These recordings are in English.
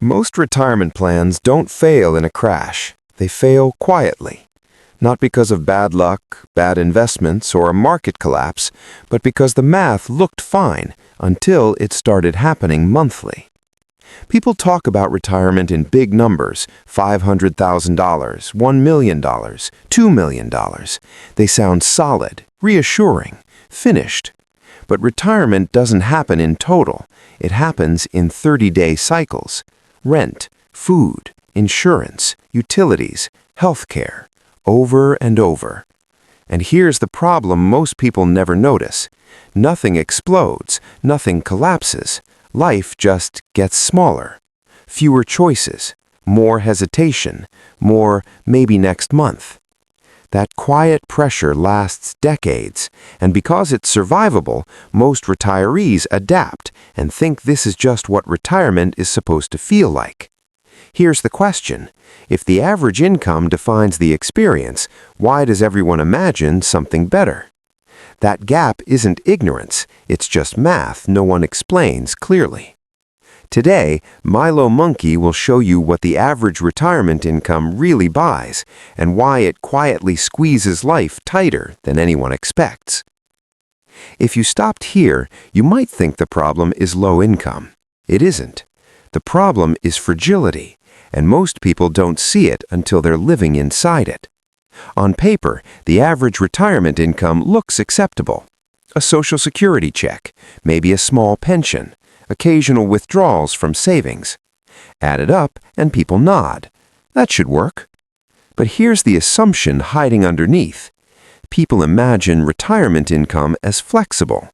Most retirement plans don't fail in a crash. They fail quietly. Not because of bad luck, bad investments, or a market collapse, but because the math looked fine until it started happening monthly. People talk about retirement in big numbers, $500,000, $1 million, $2 million. They sound solid, reassuring, finished. But retirement doesn't happen in total. It happens in 30-day cycles. Rent, food, insurance, utilities, healthcare, over and over. And here's the problem most people never notice. Nothing explodes, nothing collapses. Life just gets smaller. Fewer choices, more hesitation, more maybe next month. That quiet pressure lasts decades, and because it's survivable, most retirees adapt and think this is just what retirement is supposed to feel like. Here's the question. If the average income defines the experience, why does everyone imagine something better? That gap isn't ignorance, it's just math no one explains clearly. Today, Milo Monkey will show you what the average retirement income really buys and why it quietly squeezes life tighter than anyone expects. If you stopped here, you might think the problem is low income. It isn't. The problem is fragility, and most people don't see it until they're living inside it. On paper, the average retirement income looks acceptable. A Social Security check, maybe a small pension, occasional withdrawals from savings. Add it up and people nod. That should work. But here's the assumption hiding underneath. People imagine retirement income as flexible.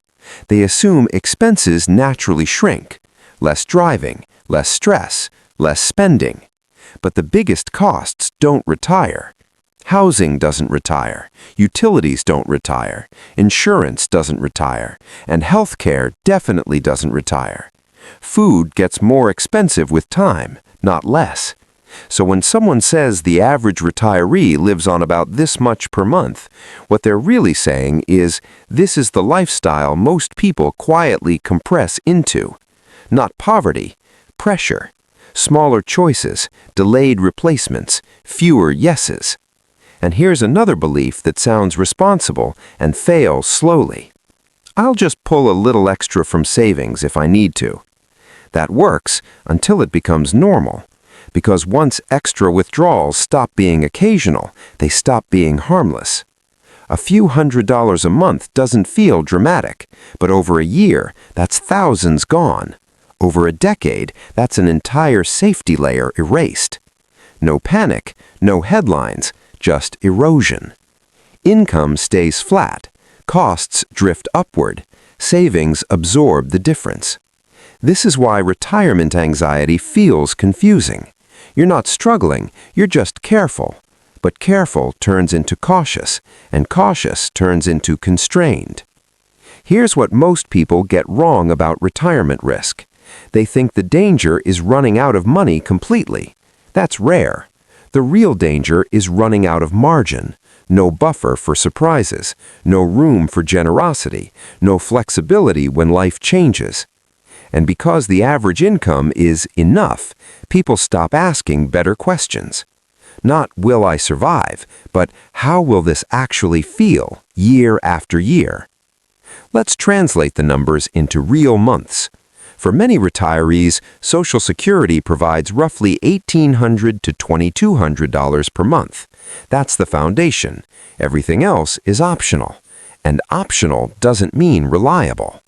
They assume expenses naturally shrink. Less driving, less stress, less spending. But the biggest costs don't retire. Housing doesn't retire, utilities don't retire, insurance doesn't retire, and healthcare definitely doesn't retire. Food gets more expensive with time, not less. So when someone says the average retiree lives on about this much per month, what they're really saying is this is the lifestyle most people quietly compress into. Not poverty, pressure, smaller choices, delayed replacements, fewer yeses. And here's another belief that sounds responsible and fails slowly. I'll just pull a little extra from savings if I need to. That works until it becomes normal, because once extra withdrawals stop being occasional, they stop being harmless. A few $100s a month doesn't feel dramatic, but over a year, that's thousands gone. Over a decade, that's an entire safety layer erased. No panic, no headlines, just erosion. Income stays flat, costs drift upward, savings absorb the difference. This is why retirement anxiety feels confusing. You're not struggling, you're just careful. But careful turns into cautious, and cautious turns into constrained. Here's what most people get wrong about retirement risk. They think the danger is running out of money completely. That's rare. The real danger is running out of margin, no buffer for surprises, no room for generosity, no flexibility when life changes. And because the average income is enough, people stop asking better questions. Not will I survive, but how will this actually feel year after year? Let's translate the numbers into real months. For many retirees, Social Security provides roughly $1,800 to $2,200 per month. That's the foundation. Everything else is optional. And optional doesn't mean reliable.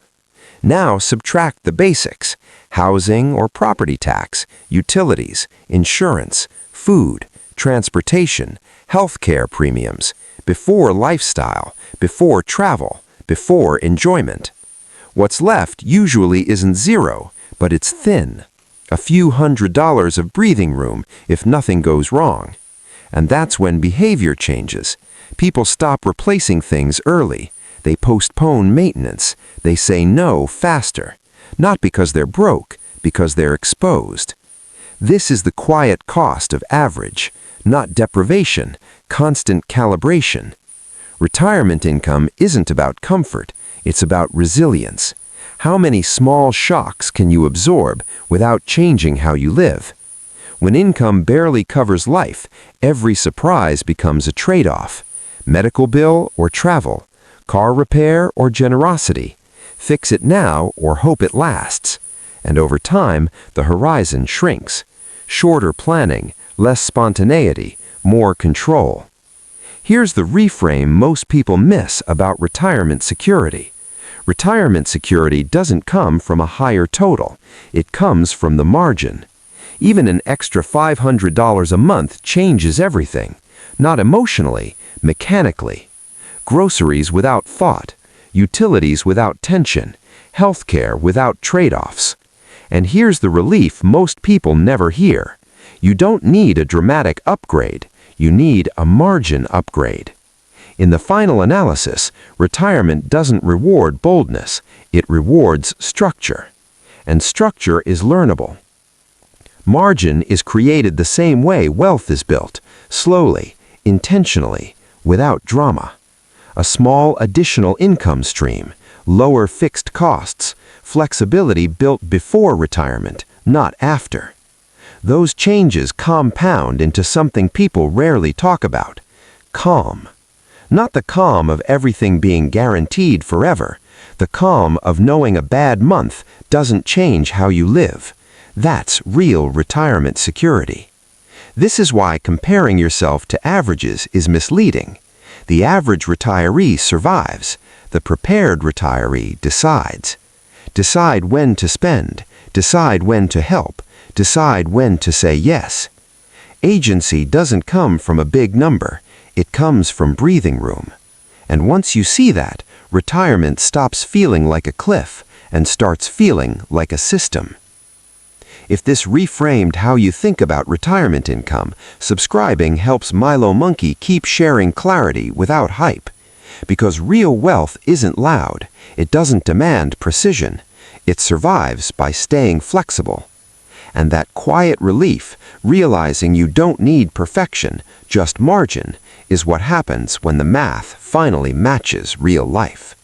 Now subtract the basics: housing or property tax, utilities, insurance, food, transportation, healthcare premiums, before lifestyle, before travel, before enjoyment. What's left usually isn't zero, but it's thin. A few $100s of breathing room if nothing goes wrong. And that's when behavior changes. People stop replacing things early. They postpone maintenance. They say no faster. Not because they're broke, because they're exposed. This is the quiet cost of average, not deprivation, constant calibration. Retirement income isn't about comfort. It's about resilience. How many small shocks can you absorb without changing how you live? When income barely covers life, every surprise becomes a trade-off. Medical bill or travel, car repair or generosity, fix it now or hope it lasts. And over time, the horizon shrinks. Shorter planning, less spontaneity, more control. Here's the reframe most people miss about retirement security. Retirement security doesn't come from a higher total. It comes from the margin. Even an extra $500 a month changes everything. Not emotionally, mechanically. Groceries without thought, utilities without tension, healthcare without trade-offs. And here's the relief most people never hear. You don't need a dramatic upgrade. You need a margin upgrade. In the final analysis, retirement doesn't reward boldness. It rewards structure. And structure is learnable. Margin is created the same way wealth is built, slowly, intentionally, without drama. A small additional income stream, lower fixed costs, flexibility built before retirement, not after. Those changes compound into something people rarely talk about: calm. Not the calm of everything being guaranteed forever, the calm of knowing a bad month doesn't change how you live. That's real retirement security. This is why comparing yourself to averages is misleading. The average retiree survives. The prepared retiree decides. Decide when to spend. Decide when to help. Decide when to say yes. Agency doesn't come from a big number. It comes from breathing room. And once you see that, retirement stops feeling like a cliff and starts feeling like a system. If this reframed how you think about retirement income, subscribing helps Milo Monkey keep sharing clarity without hype. Because real wealth isn't loud. It doesn't demand precision. It survives by staying flexible. And that quiet relief, realizing you don't need perfection, just margin, is what happens when the math finally matches real life.